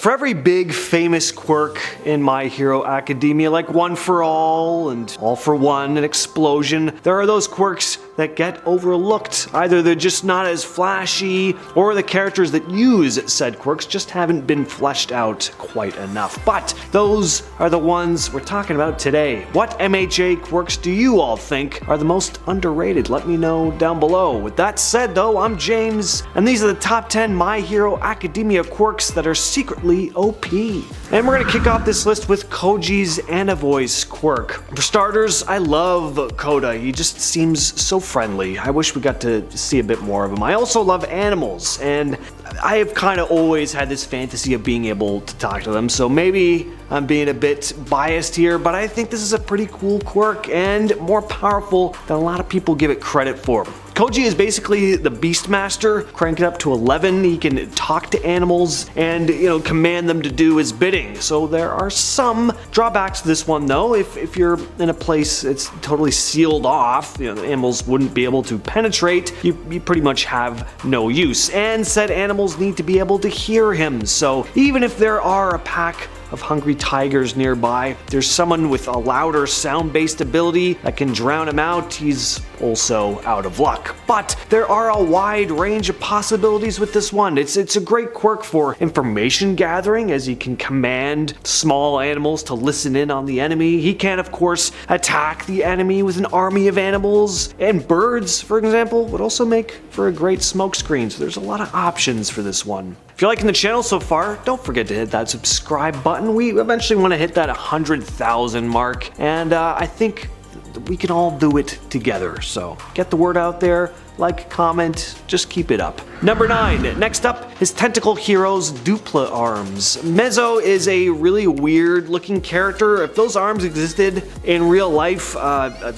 For every big famous quirk in My Hero Academia, like One for All and All for One and Explosion, there are those quirks that get overlooked. Either they're just not as flashy, or the characters that use said quirks just haven't been fleshed out quite enough. But those are the ones we're talking about today. What MHA quirks do you all think are the most underrated? Let me know down below. With that said though, I'm James, and these are the top 10 My Hero Academia quirks that are secretly OP. And we're gonna kick off this list with Koji's Voice quirk. For starters, I love Koda. He just seems so friendly. I wish we got to see a bit more of him. I also love animals, and I have kind of always had this fantasy of being able to talk to them, so maybe I'm being a bit biased here, but I think this is a pretty cool quirk and more powerful than a lot of people give it credit for. Koji is basically the Beastmaster, crank it up to 11. He can talk to animals and, command them to do his bidding. So there are some drawbacks to this one though. If you're in a place that's totally sealed off, the animals wouldn't be able to penetrate, you pretty much have no use. And said animals need to be able to hear him. So even if there are a pack of hungry tigers nearby, there's someone with a louder sound-based ability that can drown him out, he's also out of luck. But there are a wide range of possibilities with this one. It's a great quirk for information gathering, as he can command small animals to listen in on the enemy. He can, of course, attack the enemy with an army of animals, and birds, for example, would also make for a great smokescreen, so there's a lot of options for this one. If you're liking the channel so far, don't forget to hit that subscribe button. We eventually want to hit that 100,000 mark, and I think we can all do it together. So get the word out there, like, comment, just keep it up. Number 9, next up is Tentacle Hero's Dupla Arms. Mezzo is a really weird looking character. If those arms existed in real life,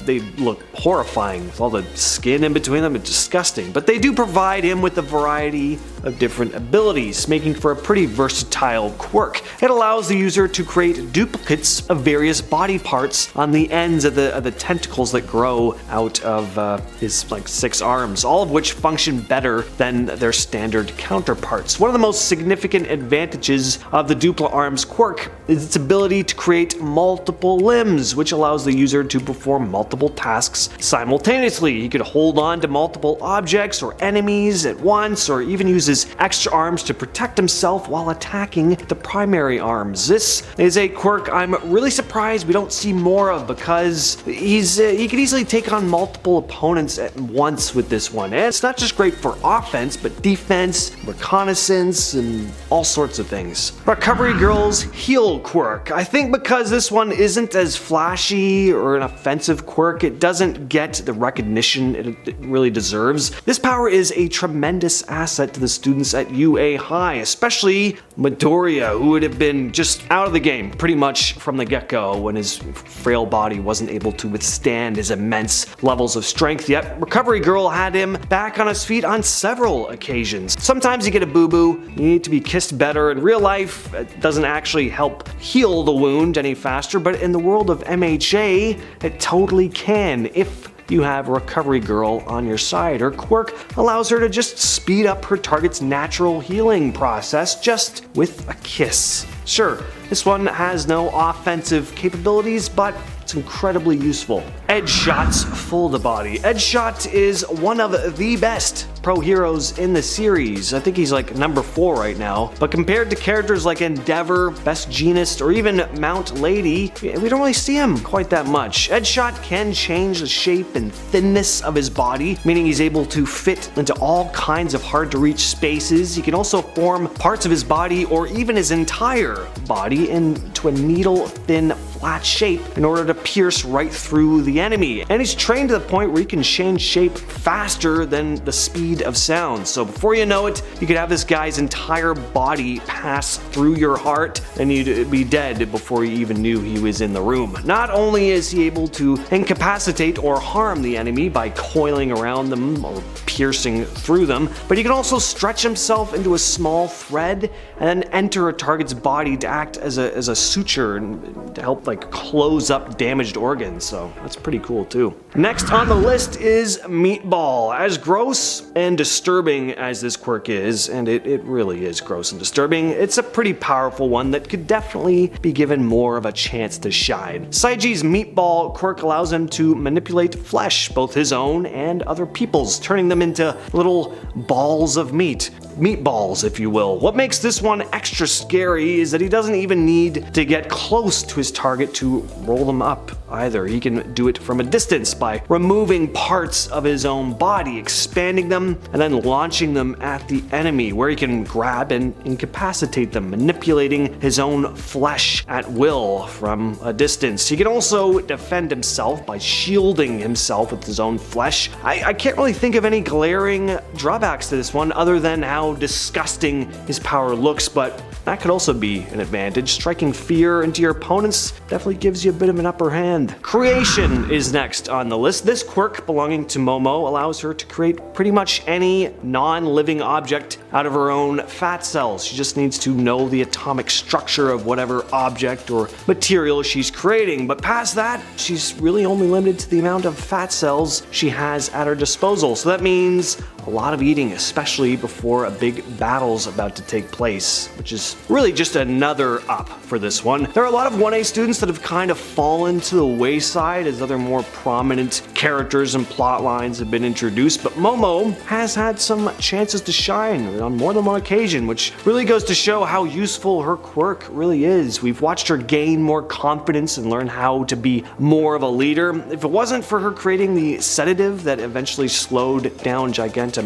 they look horrifying with all the skin in between them. It's disgusting. But they do provide him with a variety of different abilities, making for a pretty versatile quirk. It allows the user to create duplicates of various body parts on the ends of the tentacles that grow out of his 6 arms, all of which function better than their standard counterparts. One of the most significant advantages of the Dupla Arms quirk is its ability to create multiple limbs, which allows the user to perform multiple tasks simultaneously. He could hold on to multiple objects or enemies at once, or even use his extra arms to protect himself while attacking the primary arms. This is a quirk I'm really surprised we don't see more of, because he can easily take on multiple opponents at once with this one. And it's not just great for offense, but defense, reconnaissance, and all sorts of things. Recovery Girl's Heal quirk. I think because this one isn't as flashy or an offensive quirk, it doesn't get the recognition it really deserves. This power is a tremendous asset to the students at UA High, especially Midoriya, who would have been just out of the game pretty much from the get-go when his frail body wasn't able to withstand his immense levels of strength. Yet Recovery Girl had him back on his feet on several occasions. Sometimes you get a boo-boo, you need to be kissed better. In real life, it doesn't actually help heal the wound any faster, but in the world of MHA, it totally can if you have Recovery Girl on your side. Her quirk allows her to just speed up her target's natural healing process just with a kiss. Sure, this one has no offensive capabilities, but it's incredibly useful. Edge Shot's Full to Body. Edge Shot is one of the best pro heroes in the series. I think he's number 4 right now. But compared to characters like Endeavor, Best Jeanist, or even Mount Lady, we don't really see him quite that much. Edge Shot can change the shape and thinness of his body, meaning he's able to fit into all kinds of hard to reach spaces. He can also form parts of his body or even his entire body into a needle-thin flat shape in order to pierce right through the enemy. And he's trained to the point where he can change shape faster than the speed of sound. So before you know it, you could have this guy's entire body pass through your heart and you'd be dead before you even knew he was in the room. Not only is he able to incapacitate or harm the enemy by coiling around them or piercing through them, but he can also stretch himself into a small thread and then enter a target's body to act as a suture and to help like close up damaged organs, so that's pretty cool too. Next on the list is Meatball. As gross and disturbing as this quirk is, and it really is gross and disturbing, it's a pretty powerful one that could definitely be given more of a chance to shine. Saiji's Meatball quirk allows him to manipulate flesh, both his own and other people's, turning them into little balls of meat. Meatballs, if you will. What makes this one extra scary is that he doesn't even need to get close to his target to roll them up either. He can do it from a distance by removing parts of his own body, expanding them, and then launching them at the enemy, where he can grab and incapacitate them, manipulating his own flesh at will from a distance. He can also defend himself by shielding himself with his own flesh. I can't really think of any glaring drawbacks to this one other than how disgusting his power looks, but that could also be an advantage. Striking fear into your opponents definitely gives you a bit of an upper hand. Creation is next on the list. This quirk belonging to Momo allows her to create pretty much any non-living object out of her own fat cells. She just needs to know the atomic structure of whatever object or material she's creating, but past that, she's really only limited to the amount of fat cells she has at her disposal. So that means a lot of eating, especially before a big battle's about to take place, which is really just another up for this one. There are a lot of 1A students that have kind of fallen to the wayside as other more prominent characters and plot lines have been introduced, but Momo has had some chances to shine on more than one occasion, which really goes to show how useful her quirk really is. We've watched her gain more confidence and learn how to be more of a leader. If it wasn't for her creating the sedative that eventually slowed down Gigantomachia,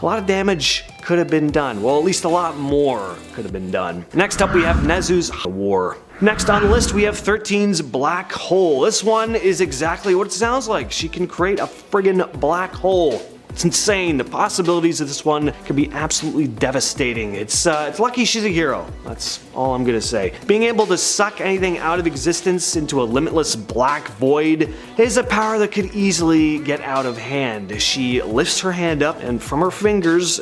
a lot of damage could have been done. Well, at least a lot more could have been done. Next up, we have Nezu's War. Next on the list, we have 13's Black Hole. This one is exactly what it sounds like. She can create a friggin' black hole. It's insane. The possibilities of this one could be absolutely devastating. It's lucky she's a hero. That's all I'm gonna say. Being able to suck anything out of existence into a limitless black void is a power that could easily get out of hand. She lifts her hand up and from her fingers,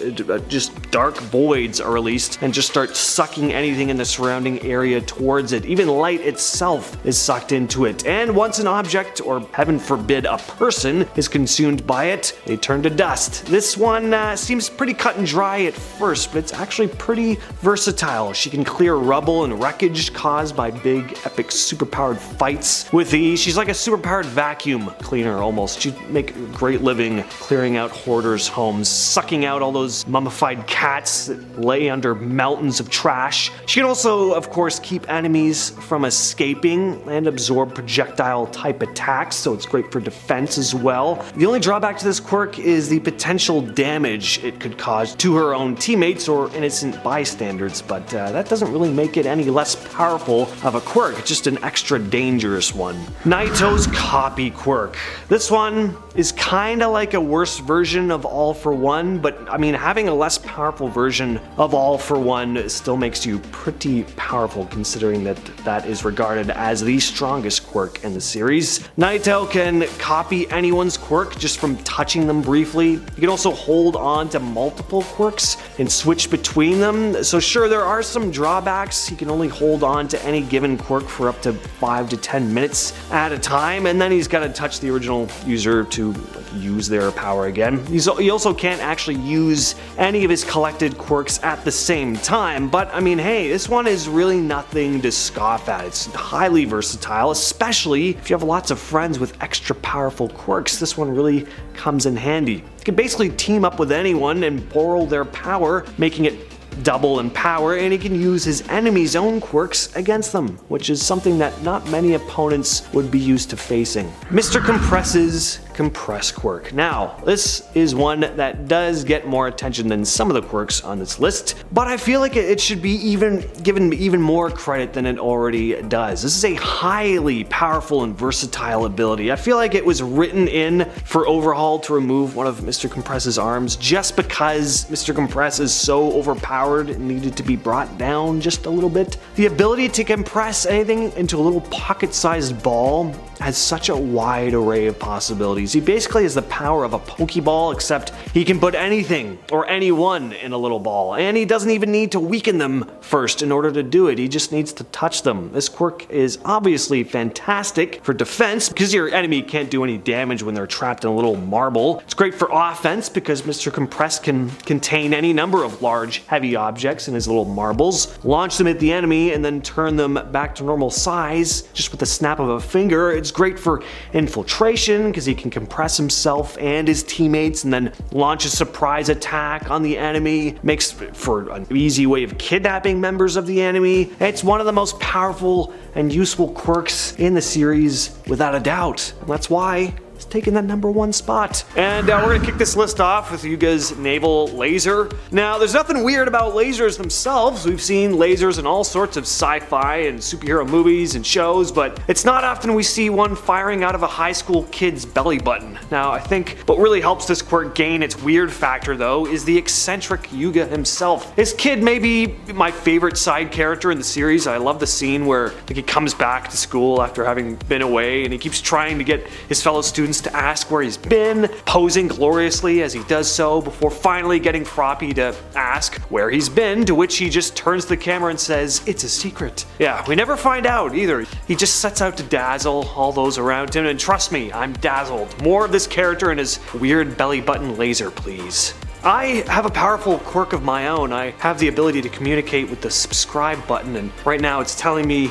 just dark voids are released and just start sucking anything in the surrounding area towards it. Even light itself is sucked into it. And once an object, or heaven forbid a person, is consumed by it, they turn to dust. This one seems pretty cut and dry at first, but it's actually pretty versatile. She can clear rubble and wreckage caused by big, epic, superpowered fights with ease. She's like a superpowered vacuum cleaner almost. She'd make a great living clearing out hoarders' homes, sucking out all those mummified cats that lay under mountains of trash. She can also, of course, keep enemies from escaping and absorb projectile-type attacks, so it's great for defense as well. The only drawback to this quirk is the potential damage it could cause to her own teammates or innocent bystanders, but that doesn't really make it any less powerful of a quirk. It's just an extra dangerous one. Naito's Copy Quirk. This one is kinda like a worse version of All for One, but I mean, having a less powerful version of All for One still makes you pretty powerful considering that that is regarded as the strongest quirk in the series. Naito can copy anyone's quirk just from touching them briefly. You can also hold on to multiple quirks and switch between them. So sure, there are some drawbacks. He can only hold on to any given quirk for up to 5 to 10 minutes at a time, and then he's got to touch the original user to use their power again. He also can't actually use any of his collected quirks at the same time, but I mean, hey, this one is really nothing to scoff at. It's highly versatile, especially if you have lots of friends with extra powerful quirks. This one really comes in handy. You can basically team up with anyone and borrow their power, making it double in power, and he can use his enemy's own quirks against them, which is something that not many opponents would be used to facing. Mr. Compress's Compress Quirk. Now, this is one that does get more attention than some of the quirks on this list, but I feel like it should be given even more credit than it already does. This is a highly powerful and versatile ability. I feel like it was written in for Overhaul to remove one of Mr. Compress's arms just because Mr. Compress is so overpowered and needed to be brought down just a little bit. The ability to compress anything into a little pocket-sized ball has such a wide array of possibilities. He basically has the power of a Pokeball, except he can put anything or anyone in a little ball, and he doesn't even need to weaken them first in order to do it. He just needs to touch them. This quirk is obviously fantastic for defense because your enemy can't do any damage when they're trapped in a little marble. It's great for offense because Mr. Compressed can contain any number of large, heavy objects in his little marbles, launch them at the enemy, and then turn them back to normal size just with a snap of a finger. It's great for infiltration because he can compress himself and his teammates and then launch a surprise attack on the enemy. Makes for an easy way of kidnapping members of the enemy. It's one of the most powerful and useful quirks in the series without a doubt. And that's why it's taking that #1 spot. And we're gonna kick this list off with Yuga's naval laser. Now, there's nothing weird about lasers themselves. We've seen lasers in all sorts of sci-fi and superhero movies and shows, but it's not often we see one firing out of a high school kid's belly button. Now, I think what really helps this quirk gain its weird factor, though, is the eccentric Yuga himself. This kid may be my favorite side character in the series. I love the scene where he comes back to school after having been away, and he keeps trying to get his fellow students to ask where he's been, posing gloriously as he does so before finally getting Froppy to ask where he's been, to which he just turns the camera and says, "It's a secret." Yeah, we never find out either. He just sets out to dazzle all those around him, and trust me, I'm dazzled. More of this character and his weird belly button laser, please. I have a powerful quirk of my own. I have the ability to communicate with the subscribe button, and right now it's telling me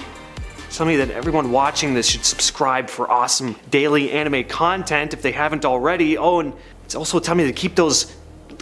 that everyone watching this should subscribe for awesome daily anime content if they haven't already. Oh, and it's also telling me to keep those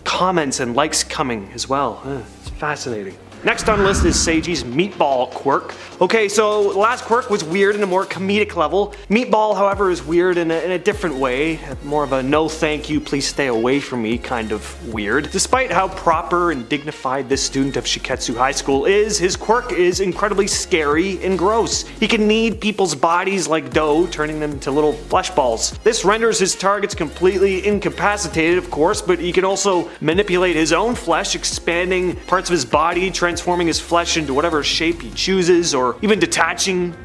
comments and likes coming as well. It's fascinating. Next on the list is Seiji's Meatball quirk. Okay, so the last quirk was weird in a more comedic level. Meatball, however, is weird in a different way. More of a no thank you, please stay away from me kind of weird. Despite how proper and dignified this student of Shiketsu High School is, his quirk is incredibly scary and gross. He can knead people's bodies like dough, turning them into little flesh balls. This renders his targets completely incapacitated, of course, but he can also manipulate his own flesh, expanding parts of his body, transforming his flesh into whatever shape he chooses, or even detaching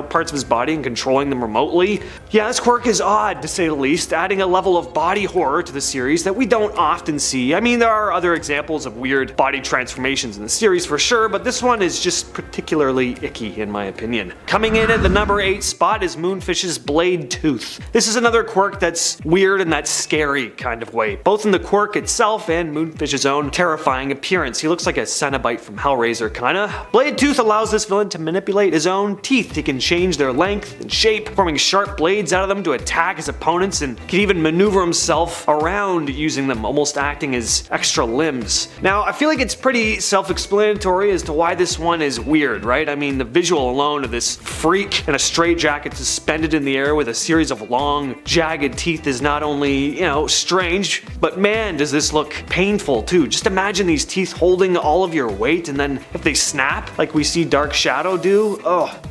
parts of his body and controlling them remotely. Yeah, this quirk is odd to say the least, adding a level of body horror to the series that we don't often see. I mean, there are other examples of weird body transformations in the series for sure, but this one is just particularly icky in my opinion. Coming in at the #8 spot is Moonfish's Blade Tooth. This is another quirk that's weird in that scary kind of way, both in the quirk itself and Moonfish's own terrifying appearance. He looks like a Cenobite from Hellraiser kinda. Blade Tooth allows this villain to manipulate his own teeth. He can change their length and shape, forming sharp blades out of them to attack his opponents, and can even maneuver himself around using them, almost acting as extra limbs. Now, I feel like it's pretty self-explanatory as to why this one is weird, right? I mean, the visual alone of this freak in a straitjacket suspended in the air with a series of long, jagged teeth is not only, strange, but man, does this look painful too. Just imagine these teeth holding all of your weight, and then if they snap, like we see Dark Shadow do,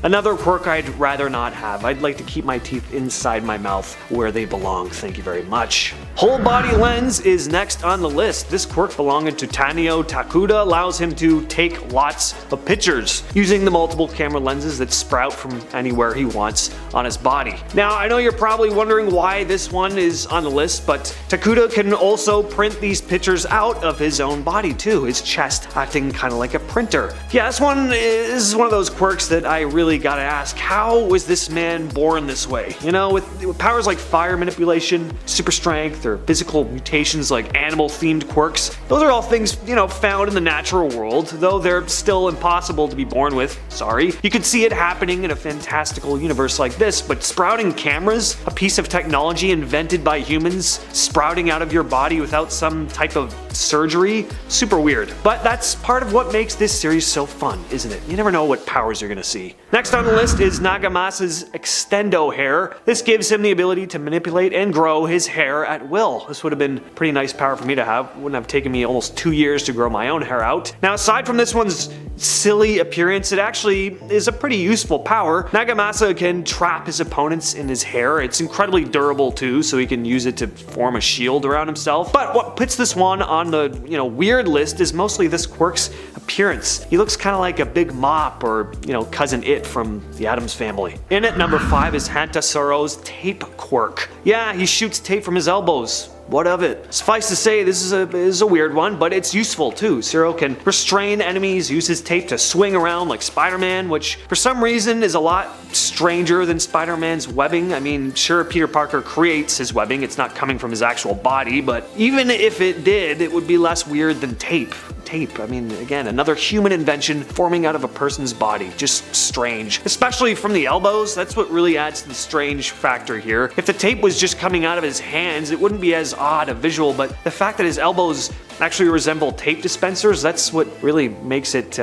another quirk I'd rather not have. I'd like to keep my teeth inside my mouth where they belong, thank you very much. Whole body lens is next on the list. This quirk belonging to Tanio Takuda allows him to take lots of pictures using the multiple camera lenses that sprout from anywhere he wants on his body. Now, I know you're probably wondering why this one is on the list, but Takuda can also print these pictures out of his own body too, his chest acting kind of like a printer. Yeah, this is one of those quirks that I really gotta ask, how was this man born this way? With powers like fire manipulation, super strength, or physical mutations like animal-themed quirks. Those are all things, found in the natural world, though they're still impossible to be born with. Sorry. You could see it happening in a fantastical universe like this, but sprouting cameras, a piece of technology invented by humans, sprouting out of your body without some type of surgery, super weird. But that's part of what makes this series so fun, isn't it? You never know what powers you're gonna see. Next on the list is Nagamasa's Extendo hair. This gives him the ability to manipulate and grow his hair at will. This would have been a pretty nice power for me to have. Wouldn't have taken me almost 2 years to grow my own hair out. Now, aside from this one's silly appearance, it actually is a pretty useful power. Nagamasa can trap his opponents in his hair. It's incredibly durable too, so he can use it to form a shield around himself. But what puts this one on the weird list is mostly this quirk's appearance. He looks kind of like a big mop or Cousin It from the Addams Family. In at number 5 is Hantasaro's tape quirk. Yeah, he shoots tape from his elbows. What of it? Suffice to say, this is a weird one, but it's useful too. Zero can restrain enemies, use his tape to swing around like Spider-Man, which for some reason is a lot stranger than Spider-Man's webbing. I mean, sure, Peter Parker creates his webbing, it's not coming from his actual body, but even if it did, it would be less weird than tape. I mean, again, another human invention forming out of a person's body. Just strange. Especially from the elbows, that's what really adds to the strange factor here. If the tape was just coming out of his hands, it wouldn't be as odd a visual, but the fact that his elbows actually resemble tape dispensers, that's what really makes it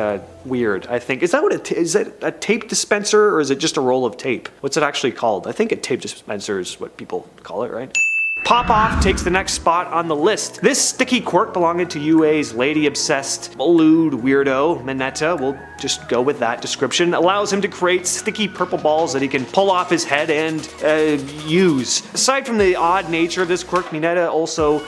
weird, I think. Is that a tape dispenser, or is it just a roll of tape? What's it actually called? I think a tape dispenser is what people call it, right? Pop-Off takes the next spot on the list. This sticky quirk belonging to UA's lady-obsessed, lewd weirdo, Mineta, we'll just go with that description, allows him to create sticky purple balls that he can pull off his head and use. Aside from the odd nature of this quirk, Mineta also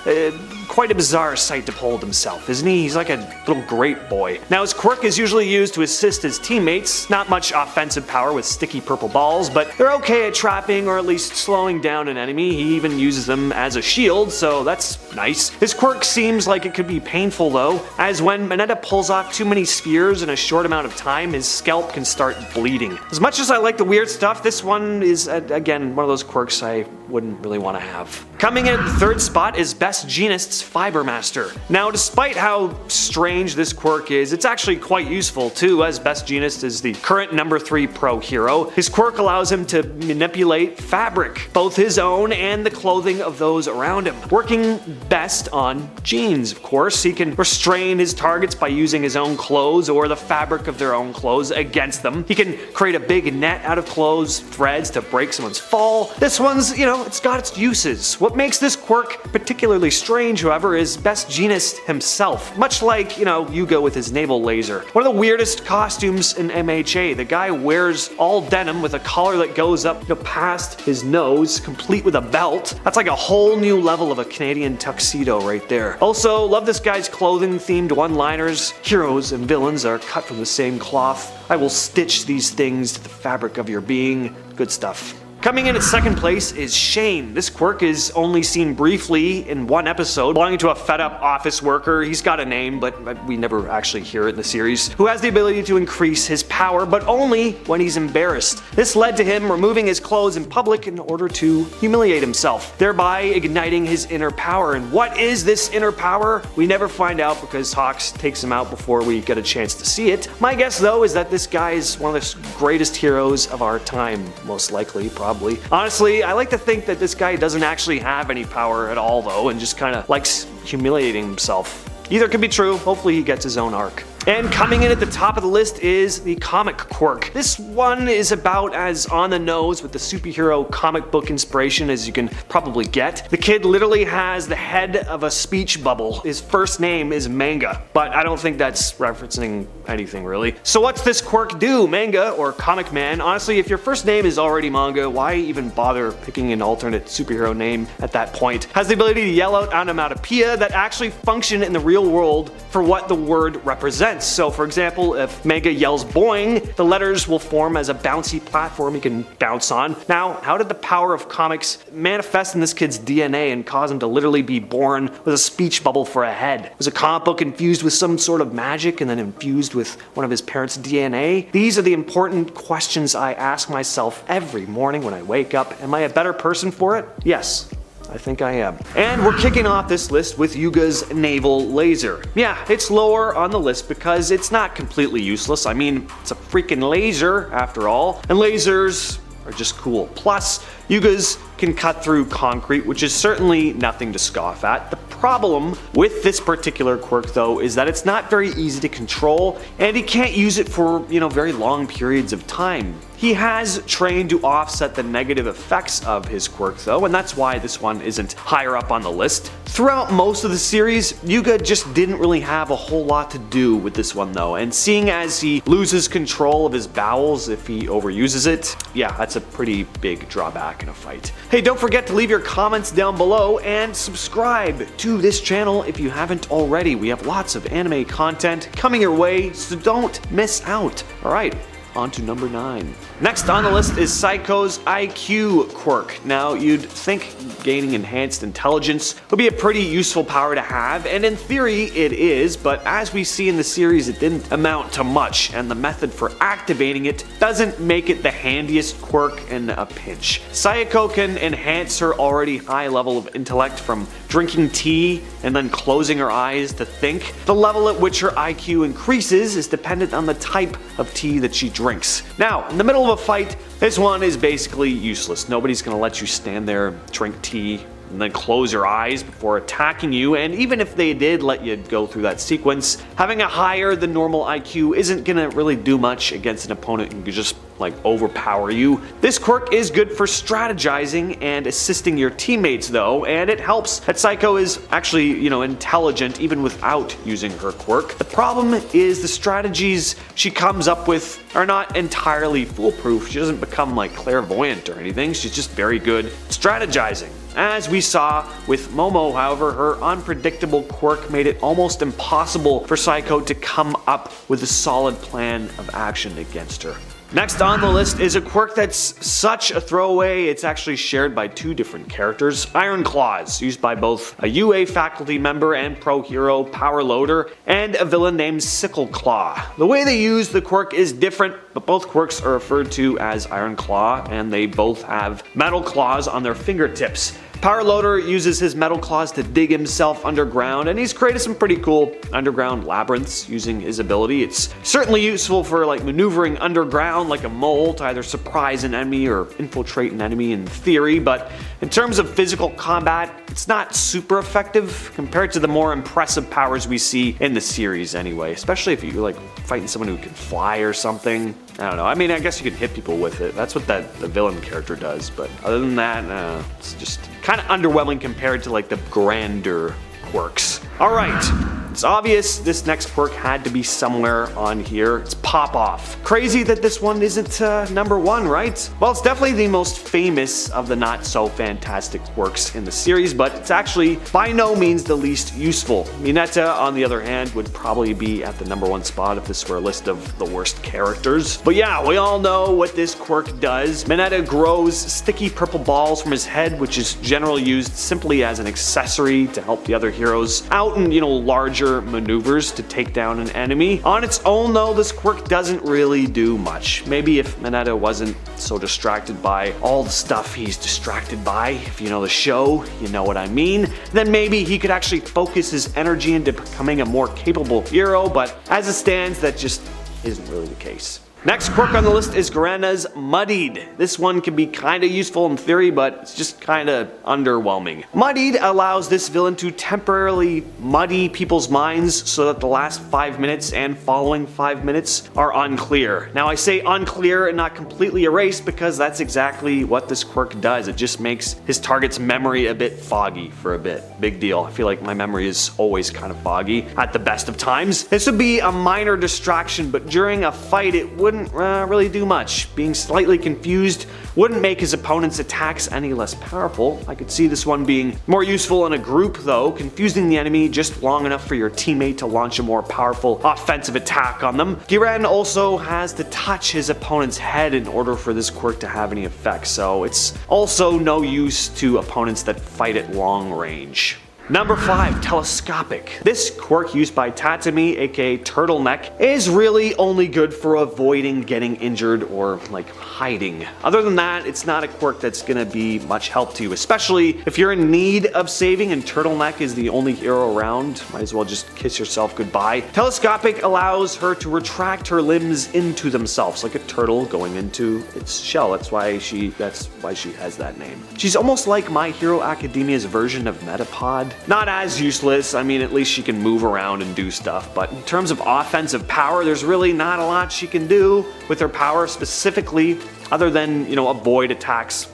quite a bizarre sight to behold himself, isn't he? He's like a little grape boy. Now, his quirk is usually used to assist his teammates, not much offensive power with sticky purple balls, but they're okay at trapping or at least slowing down an enemy. He even uses them as a shield, so that's nice. His quirk seems like it could be painful though, as when Mineta pulls off too many spheres in a short amount of time, his scalp can start bleeding. As much as I like the weird stuff, this one is, again, one of those quirks I wouldn't really want to have. Coming in at the 3rd spot is Best Jeanist's Fiber Master. Now, despite how strange this quirk is, it's actually quite useful too, as Best Jeanist is the current number 3 pro hero. His quirk allows him to manipulate fabric, both his own and the clothing of those around him. Working best on jeans, of course. He can restrain his targets by using his own clothes or the fabric of their own clothes against them. He can create a big net out of clothes threads to break someone's fall. This one's, it's got its uses. What makes this quirk particularly strange, however, is Best Jeanist himself. Much like, Yuga with his naval laser. One of the weirdest costumes in MHA. The guy wears all denim with a collar that goes up past his nose, complete with a belt. That's like a whole new level of a Canadian tuxedo right there. Also, love this guy's clothing themed one-liners. Heroes and villains are cut from the same cloth. I will stitch these things to the fabric of your being. Good stuff. Coming in at 2nd place is Shane. This quirk is only seen briefly in one episode, belonging to a fed-up office worker. He's got a name, but we never actually hear it in the series, who has the ability to increase his power, but only when he's embarrassed. This led to him removing his clothes in public in order to humiliate himself, thereby igniting his inner power. And what is this inner power? We never find out because Hawks takes him out before we get a chance to see it. My guess, though, is that this guy is one of the greatest heroes of our time, most likely, probably. Honestly, I like to think that this guy doesn't actually have any power at all though, and just kind of likes humiliating himself. Either could be true, hopefully he gets his own arc. And coming in at the top of the list is the comic quirk. This one is about as on the nose with the superhero comic book inspiration as you can probably get. The kid literally has the head of a speech bubble. His first name is Manga, but I don't think that's referencing anything really. So what's this quirk do? Manga, or Comic Man, honestly, if your first name is already Manga, why even bother picking an alternate superhero name at that point? Has the ability to yell out onomatopoeia that actually function in the real world for what the word represents. So for example, if Manga yells boing, the letters will form as a bouncy platform he can bounce on. Now, how did the power of comics manifest in this kid's DNA and cause him to literally be born with a speech bubble for a head? Was a comic book infused with some sort of magic and then infused with one of his parents' DNA? These are the important questions I ask myself every morning when I wake up. Am I a better person for it? Yes. I think I am. And we're kicking off this list with Yuga's naval laser. Yeah, it's lower on the list because it's not completely useless. I mean, it's a freaking laser after all, and lasers are just cool. Plus, Yuga's can cut through concrete, which is certainly nothing to scoff at. The problem with this particular quirk though is that it's not very easy to control, and he can't use it for, very long periods of time. He has trained to offset the negative effects of his quirk though, and that's why this one isn't higher up on the list. Throughout most of the series, Yuga just didn't really have a whole lot to do with this one though, and seeing as he loses control of his bowels if he overuses it, yeah, that's a pretty big drawback in a fight. Hey, don't forget to leave your comments down below and subscribe to this channel if you haven't already. We have lots of anime content coming your way, so don't miss out. Alright, on to number 9. Next on the list is Psycho's IQ quirk. Now, you'd think gaining enhanced intelligence would be a pretty useful power to have, and in theory it is, but as we see in the series, it didn't amount to much, and the method for activating it doesn't make it the handiest quirk in a pinch. Psycho can enhance her already high level of intellect from drinking tea and then closing her eyes to think. The level at which her IQ increases is dependent on the type of tea that she drinks. Now, in the middle of a fight, this one is basically useless. Nobody's gonna let you stand there, drink tea, and then close your eyes before attacking you, and even if they did let you go through that sequence, having a higher than normal IQ isn't gonna really do much against an opponent who could just like overpower you. This quirk is good for strategizing and assisting your teammates though, and it helps that Psycho is actually, intelligent even without using her quirk. The problem is the strategies she comes up with are not entirely foolproof. She doesn't become like clairvoyant or anything, she's just very good strategizing. As we saw with Momo, however, her unpredictable quirk made it almost impossible for Psycho to come up with a solid plan of action against her. Next on the list is a quirk that's such a throwaway, it's actually shared by 2 different characters. Iron Claws, used by both a UA faculty member and pro hero Power Loader, and a villain named Sickle Claw. The way they use the quirk is different, but both quirks are referred to as Iron Claw, and they both have metal claws on their fingertips. Power Loader uses his metal claws to dig himself underground, and he's created some pretty cool underground labyrinths using his ability. It's certainly useful for like maneuvering underground like a mole to either surprise an enemy or infiltrate an enemy in theory, but in terms of physical combat, it's not super effective compared to the more impressive powers we see in the series anyway, especially if you're like fighting someone who can fly or something. I don't know, I mean, I guess you could hit people with it. That's what the villain character does, but other than that, it's just kind of underwhelming compared to like the grander quirks. Alright, it's obvious this next quirk had to be somewhere on here. It's Pop Off. Crazy that this one isn't number 1, right? Well, it's definitely the most famous of the not so fantastic quirks in the series, but it's actually by no means the least useful. Mineta, on the other hand, would probably be at the number 1 spot if this were a list of the worst characters. But yeah, we all know what this quirk does. Mineta grows sticky purple balls from his head, which is generally used simply as an accessory to help the other heroes out in, larger maneuvers to take down an enemy. On its own though, this quirk doesn't really do much. Maybe if Mineta wasn't so distracted by all the stuff he's distracted by, if you know the show, you know what I mean, then maybe he could actually focus his energy into becoming a more capable hero, but as it stands, that just isn't really the case. Next quirk on the list is Gurena's Muddied. This one can be kinda useful in theory, but it's just kinda underwhelming. Muddied allows this villain to temporarily muddy people's minds so that the last 5 minutes and following 5 minutes are unclear. Now I say unclear and not completely erased because that's exactly what this quirk does. It just makes his target's memory a bit foggy for a bit. Big deal. I feel like my memory is always kind of foggy at the best of times. This would be a minor distraction, but during a fight it wouldn't really do much. Being slightly confused wouldn't make his opponent's attacks any less powerful. I could see this one being more useful in a group though, confusing the enemy just long enough for your teammate to launch a more powerful offensive attack on them. Guren also has to touch his opponent's head in order for this quirk to have any effect, so it's also no use to opponents that fight at long range. Number 5, Telescopic. This quirk used by Tatami, aka Turtleneck, is really only good for avoiding getting injured or like hiding. Other than that, it's not a quirk that's gonna be much help to you, especially if you're in need of saving and Turtleneck is the only hero around. Might as well just kiss yourself goodbye. Telescopic allows her to retract her limbs into themselves, like a turtle going into its shell. That's why she has that name. She's almost like My Hero Academia's version of Metapod. Not as useless, I mean at least she can move around and do stuff, but in terms of offensive power, there's really not a lot she can do with her power specifically, other than, avoid attacks,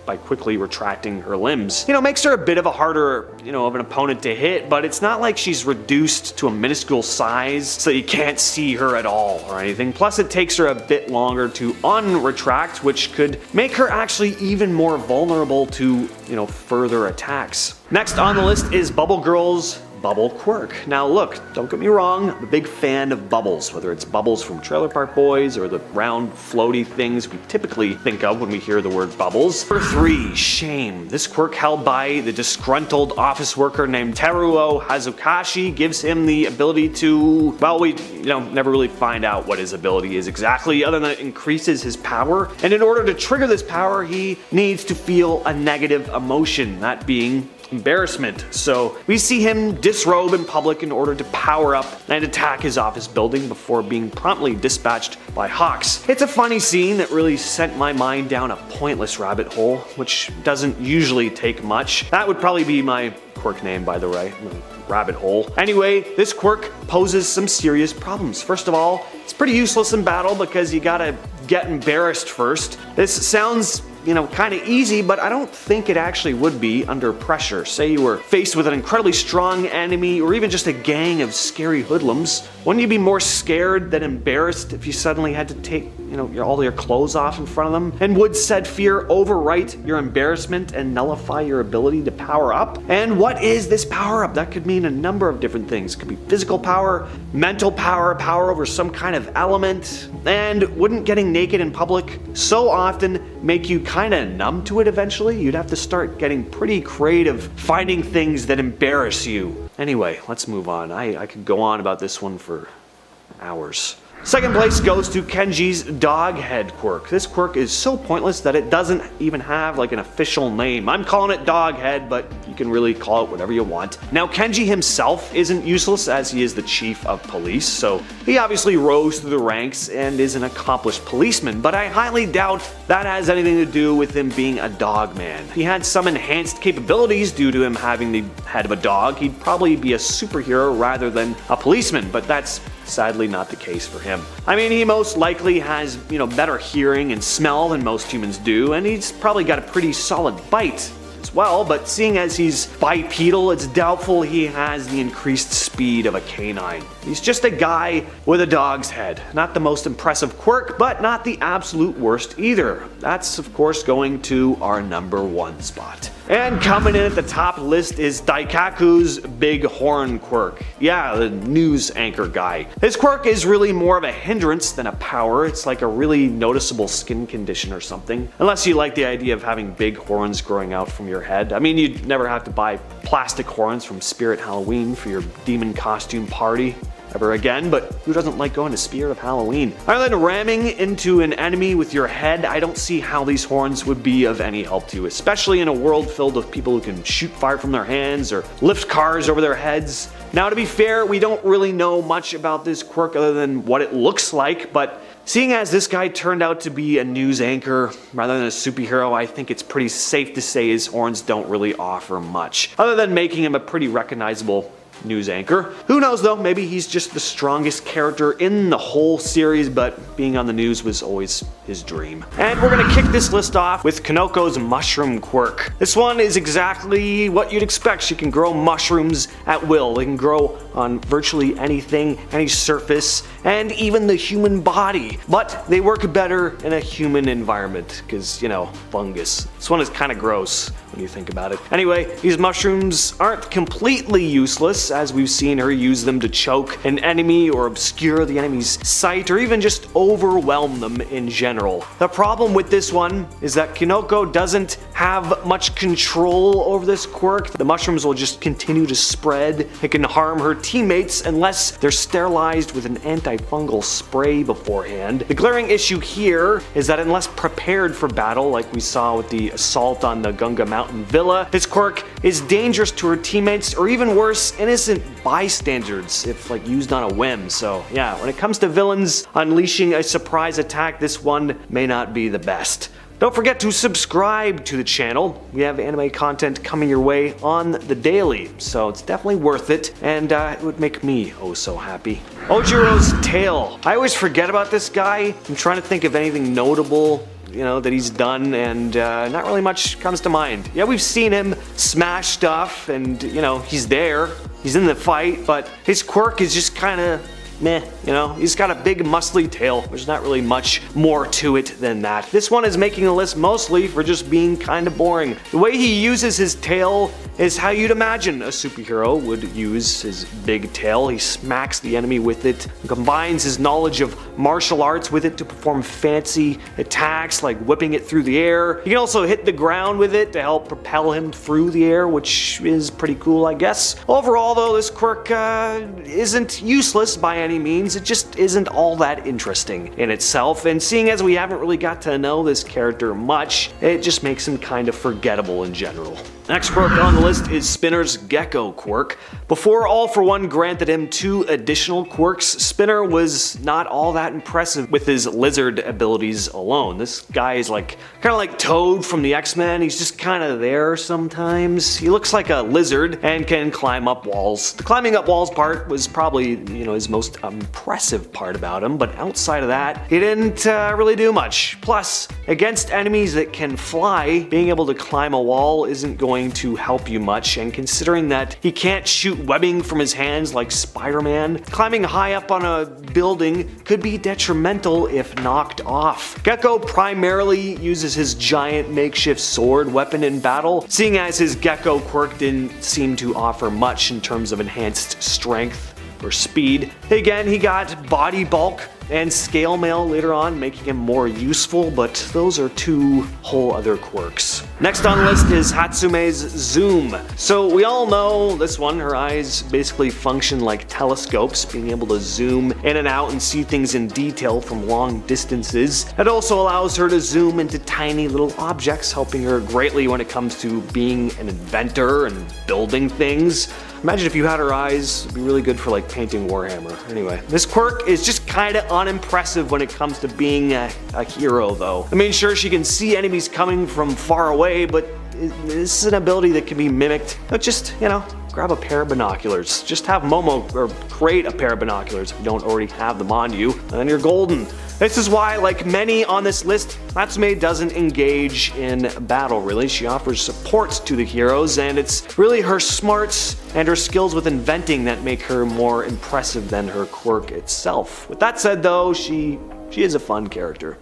by quickly retracting her limbs. Makes her a bit of a harder, of an opponent to hit, but it's not like she's reduced to a minuscule size so you can't see her at all or anything. Plus it takes her a bit longer to unretract, which could make her actually even more vulnerable to, further attacks. Next on the list is Bubble Girl's bubble quirk. Now look, don't get me wrong, I'm a big fan of bubbles, whether it's bubbles from Trailer Park Boys or the round floaty things we typically think of when we hear the word bubbles. Number 3, shame. This quirk held by the disgruntled office worker named Teruo Hazukashi gives him the ability to, well, we never really find out what his ability is exactly, other than it increases his power. And in order to trigger this power, he needs to feel a negative emotion, that being embarrassment. So we see him disrobe in public in order to power up and attack his office building before being promptly dispatched by Hawks. It's a funny scene that really sent my mind down a pointless rabbit hole, which doesn't usually take much. That would probably be my quirk name, by the way. Rabbit hole. Anyway, this quirk poses some serious problems. First of all, it's pretty useless in battle because you gotta get embarrassed first. This sounds kind of easy, but I don't think it actually would be under pressure. Say you were faced with an incredibly strong enemy or even just a gang of scary hoodlums. Wouldn't you be more scared than embarrassed if you suddenly had to take, all your clothes off in front of them? And would said fear overwrite your embarrassment and nullify your ability to power up? And what is this power up? That could mean a number of different things. It could be physical power, mental power, power over some kind of element. And wouldn't getting naked in public so often make you kind of numb to it eventually? You'd have to start getting pretty creative, finding things that embarrass you. Anyway, let's move on. I could go on about this one for hours. Second place goes to Kenji's dog head quirk. This quirk is so pointless that it doesn't even have like an official name. I'm calling it dog head, but you can really call it whatever you want. Now Kenji himself isn't useless as he is the chief of police, so he obviously rose through the ranks and is an accomplished policeman, but I highly doubt that has anything to do with him being a dog man. If he had some enhanced capabilities due to him having the head of a dog, he'd probably be a superhero rather than a policeman, but that's sadly not the case for him. I mean, he most likely has, better hearing and smell than most humans do, and he's probably got a pretty solid bite as well, but seeing as he's bipedal, it's doubtful he has the increased speed of a canine. He's just a guy with a dog's head. Not the most impressive quirk, but not the absolute worst either. That's, of course, going to our number 1 spot. And coming in at the top list is Daikaku's big horn quirk. Yeah, the news anchor guy. His quirk is really more of a hindrance than a power. It's like a really noticeable skin condition or something. Unless you like the idea of having big horns growing out from your head. I mean, you'd never have to buy plastic horns from Spirit Halloween for your demon costume party ever again, but who doesn't like going to Spirit of Halloween? Other than ramming into an enemy with your head, I don't see how these horns would be of any help to you, especially in a world filled with people who can shoot fire from their hands or lift cars over their heads. Now, to be fair, we don't really know much about this quirk other than what it looks like, but seeing as this guy turned out to be a news anchor rather than a superhero, I think it's pretty safe to say his horns don't really offer much, other than making him a pretty recognizable news anchor. Who knows though, maybe he's just the strongest character in the whole series, but being on the news was always his dream. And we're gonna kick this list off with Kanoko's mushroom quirk. This one is exactly what you'd expect. She can grow mushrooms at will. They can grow on virtually anything, any surface, and even the human body. But they work better in a human environment, because, fungus. This one is kind of gross when you think about it. Anyway, these mushrooms aren't completely useless, as we've seen her use them to choke an enemy or obscure the enemy's sight or even just overwhelm them in general. The problem with this one is that Kinoko doesn't have much control over this quirk. The mushrooms will just continue to spread. It can harm her teammates unless they're sterilized with an antifungal spray beforehand. The glaring issue here is that unless prepared for battle, like we saw with the assault on the Gunga Mountain Villa, this quirk is dangerous to her teammates or even worse, innocent bystanders if used on a whim. So yeah, when it comes to villains unleashing a surprise attack, this one may not be the best. Don't forget to subscribe to the channel. We have anime content coming your way on the daily, so it's definitely worth it, and it would make me oh so happy. Ojiro's tail. I always forget about this guy. I'm trying to think of anything notable that he's done, and not really much comes to mind. Yeah, we've seen him smash stuff, and he's there. He's in the fight, but his quirk is just kind of meh, you know, he's got a big muscly tail. There's not really much more to it than that. This one is making the list mostly for just being kind of boring. The way he uses his tail is how you'd imagine a superhero would use his big tail. He smacks the enemy with it, combines his knowledge of martial arts with it to perform fancy attacks like whipping it through the air. He can also hit the ground with it to help propel him through the air, which is pretty cool, I guess. Overall though, this quirk isn't useless by any means. It just isn't all that interesting in itself, and seeing as we haven't really got to know this character much, it just makes him kind of forgettable in general. Next quirk on the list is Spinner's Gecko quirk. Before All For One granted him 2 additional quirks, Spinner was not all that impressive with his lizard abilities alone. This guy is kind of like Toad from the X-Men. He's just kind of there sometimes. He looks like a lizard and can climb up walls. The climbing up walls part was probably, his most impressive part about him, but outside of that, he didn't really do much. Plus, against enemies that can fly, being able to climb a wall isn't going to help you much, and considering that he can't shoot webbing from his hands like Spider-Man, climbing high up on a building could be detrimental if knocked off. Gecko primarily uses his giant makeshift sword weapon in battle, seeing as his Gecko quirk didn't seem to offer much in terms of enhanced strength or speed. Again, he got body bulk and scale mail later on, making him more useful, but those are 2 whole other quirks. Next on the list is Hatsume's Zoom. So we all know this one. Her eyes basically function like telescopes, being able to zoom in and out and see things in detail from long distances. It also allows her to zoom into tiny little objects, helping her greatly when it comes to being an inventor and building things. Imagine if you had her eyes. It'd be really good for painting Warhammer. Anyway, this quirk is just kinda unimpressive when it comes to being a hero though. I mean, sure, she can see enemies coming from far away, but this is an ability that can be mimicked. But just, grab a pair of binoculars. Just have Momo or create a pair of binoculars if you don't already have them on you, and then you're golden. This is why, like many on this list, Natsume doesn't engage in battle really. She offers support to the heroes, and it's really her smarts and her skills with inventing that make her more impressive than her quirk itself. With that said though, she is a fun character.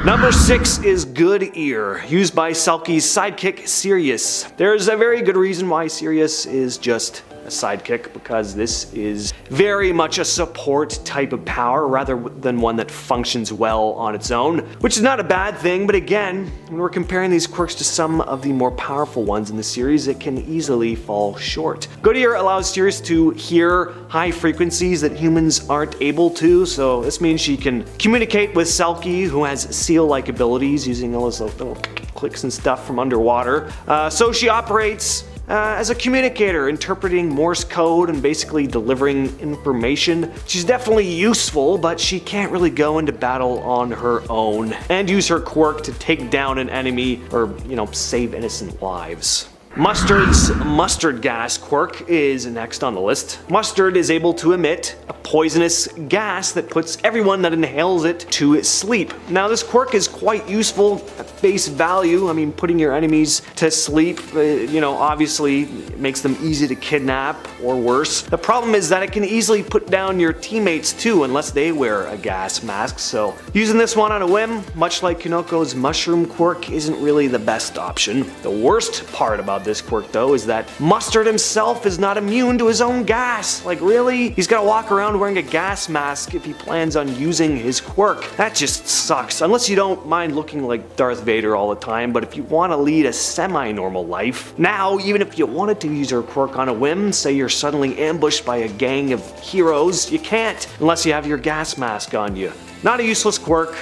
Number 6 is Good Ear, used by Selkie's sidekick Sirius. There's a very good reason why Sirius is just a sidekick, because this is very much a support type of power rather than one that functions well on its own, which is not a bad thing, but again, when we're comparing these quirks to some of the more powerful ones in the series, it can easily fall short. Good Ear allows Sirius to hear high frequencies that humans aren't able to, so this means she can communicate with Selkie, who has seal-like abilities, using all those little clicks and stuff from underwater. So she operates as a communicator, interpreting Morse code and basically delivering information. She's definitely useful, but she can't really go into battle on her own and use her quirk to take down an enemy or, save innocent lives. Mustard's mustard gas quirk is next on the list. Mustard is able to emit a poisonous gas that puts everyone that inhales it to sleep. Now this quirk is quite useful at face value. I mean, putting your enemies to sleep, obviously makes them easy to kidnap or worse. The problem is that it can easily put down your teammates too, unless they wear a gas mask. So using this one on a whim, much like Kunoko's mushroom quirk, isn't really the best option. The worst part about this quirk though is that Mustard himself is not immune to his own gas. Really? He's gotta walk around wearing a gas mask if he plans on using his quirk. That just sucks, unless you don't mind looking like Darth Vader all the time. But if you want to lead a semi-normal life, now even if you wanted to use your quirk on a whim, say you're suddenly ambushed by a gang of heroes, you can't unless you have your gas mask on you. Not a useless quirk,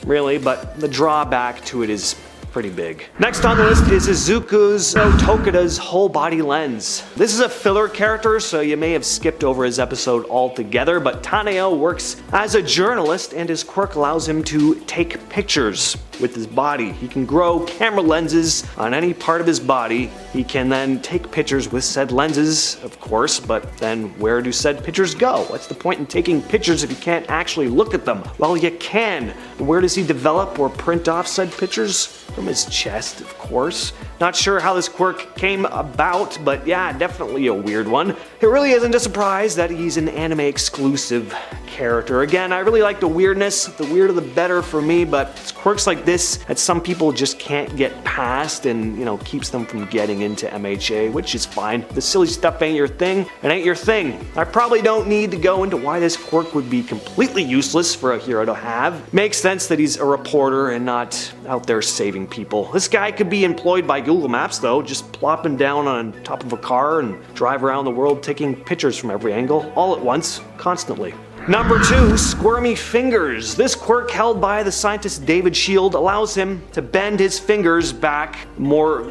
really, but the drawback to it is pretty big. Next on the list is Izuku's Tokada's whole body lens. This is a filler character, so you may have skipped over his episode altogether, but Taneo works as a journalist and his quirk allows him to take pictures with his body. He can grow camera lenses on any part of his body. He can then take pictures with said lenses, of course, but then where do said pictures go? What's the point in taking pictures if you can't actually look at them? Well, you can. Where does he develop or print off said pictures? From his chest, of course. Not sure how this quirk came about, but yeah, definitely a weird one. It really isn't a surprise that he's an anime exclusive character. Again, I really like the weirdness. The weirder the better for me, but it's quirks like this that some people just can't get past and, keeps them from getting into MHA, which is fine. The silly stuff ain't your thing, it ain't your thing. I probably don't need to go into why this quirk would be completely useless for a hero to have. Makes sense that he's a reporter and not out there saving people. This guy could be employed by Google Maps though, just plop him down on top of a car and drive around the world taking pictures from every angle, all at once, constantly. Number 2, squirmy fingers. This quirk held by the scientist David Shield allows him to bend his fingers back more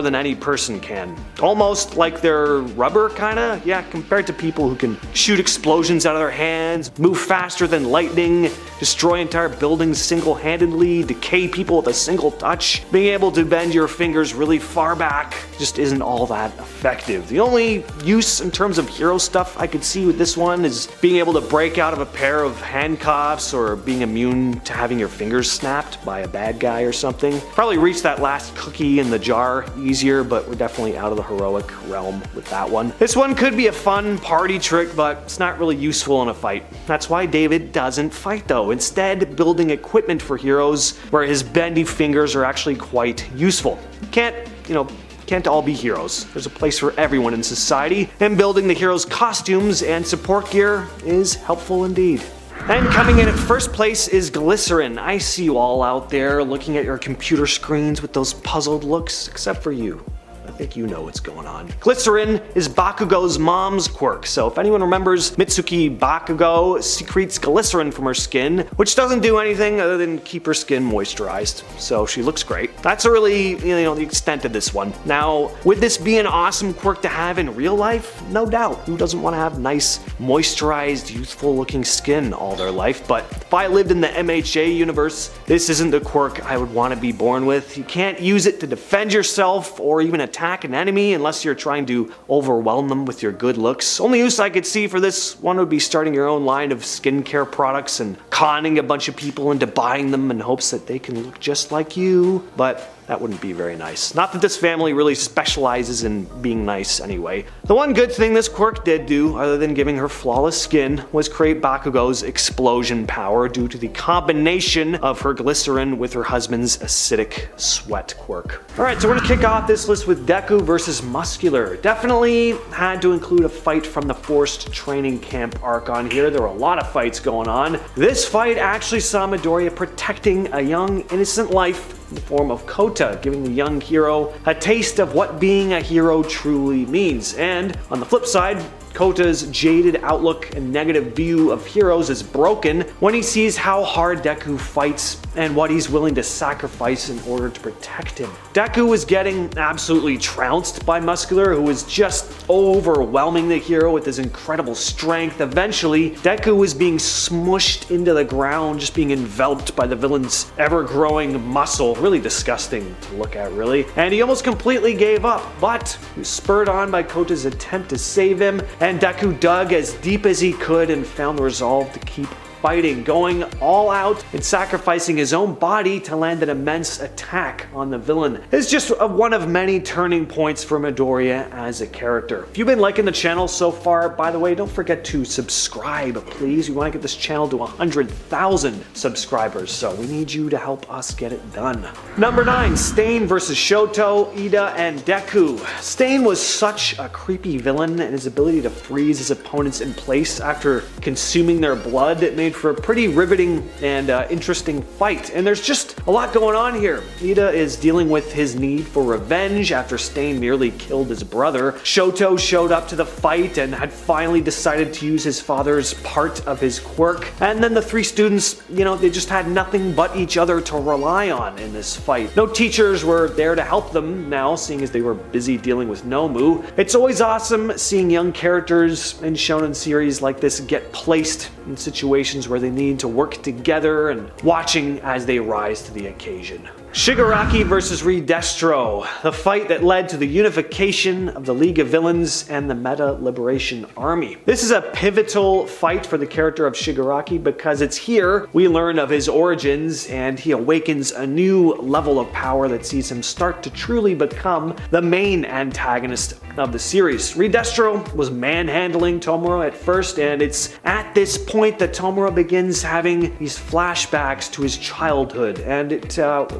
than any person can. Almost like they're rubber, kinda? Yeah, compared to people who can shoot explosions out of their hands, move faster than lightning, destroy entire buildings single-handedly, decay people with a single touch. Being able to bend your fingers really far back just isn't all that effective. The only use in terms of hero stuff I could see with this one is being able to break out of a pair of handcuffs or being immune to having your fingers snapped by a bad guy or something. Probably reach that last cookie in the jar easier, but we're definitely out of the heroic realm with that one. This one could be a fun party trick, but it's not really useful in a fight. That's why David doesn't fight though, instead building equipment for heroes where his bendy fingers are actually quite useful. Can't all be heroes. There's a place for everyone in society, and building the heroes' costumes and support gear is helpful indeed. And coming in at first place is Glycerin. I see you all out there looking at your computer screens with those puzzled looks, except for you. I think you know what's going on. Glycerin is Bakugo's mom's quirk, so if anyone remembers, Mitsuki Bakugo secretes glycerin from her skin, which doesn't do anything other than keep her skin moisturized, so she looks great. That's really, the extent of this one. Now, would this be an awesome quirk to have in real life? No doubt. Who doesn't want to have nice, moisturized, youthful looking skin all their life? But if I lived in the MHA universe, this isn't the quirk I would want to be born with. You can't use it to defend yourself or even attack an enemy unless you're trying to overwhelm them with your good looks. Only use I could see for this one would be starting your own line of skincare products and conning a bunch of people into buying them in hopes that they can look just like you, but that wouldn't be very nice. Not that this family really specializes in being nice anyway. The one good thing this quirk did do, other than giving her flawless skin, was create Bakugo's explosion power due to the combination of her glycerin with her husband's acidic sweat quirk. Alright, so we're gonna kick off this list with Deku versus Muscular. Definitely had to include a fight from the forced training camp arc on here. There were a lot of fights going on. This fight actually saw Midoriya protecting a young, innocent life in the form of Kota, giving the young hero a taste of what being a hero truly means. And on the flip side, Kota's jaded outlook and negative view of heroes is broken when he sees how hard Deku fights and what he's willing to sacrifice in order to protect him. Deku was getting absolutely trounced by Muscular, who was just overwhelming the hero with his incredible strength. Eventually, Deku was being smushed into the ground, just being enveloped by the villain's ever-growing muscle. Really disgusting to look at, really. And he almost completely gave up, but he was spurred on by Kota's attempt to save him, and Deku dug as deep as he could and found the resolve to keep fighting, going all out and sacrificing his own body to land an immense attack on the villain. It's just one of many turning points for Midoriya as a character. If you've been liking the channel so far, by the way, don't forget to subscribe, please. We want to get this channel to 100,000 subscribers, so we need you to help us get it done. Number 9, Stain versus Shoto, Ida, and Deku. Stain was such a creepy villain, and his ability to freeze his opponents in place after consuming their blood made for a pretty riveting and interesting fight. And there's just a lot going on here. Ida is dealing with his need for revenge after Stain nearly killed his brother. Shoto showed up to the fight and had finally decided to use his father's part of his quirk. And then the three students, they just had nothing but each other to rely on in this fight. No teachers were there to help them now, seeing as they were busy dealing with Nomu. It's always awesome seeing young characters in shonen series like this get placed in situations situations where they need to work together and watching as they rise to the occasion. Shigaraki vs. Redestro, the fight that led to the unification of the League of Villains and the Meta Liberation Army. This is a pivotal fight for the character of Shigaraki because it's here we learn of his origins and he awakens a new level of power that sees him start to truly become the main antagonist of the series. Redestro was manhandling Tomura at first, and it's at this point that Tomura begins having these flashbacks to his childhood, and it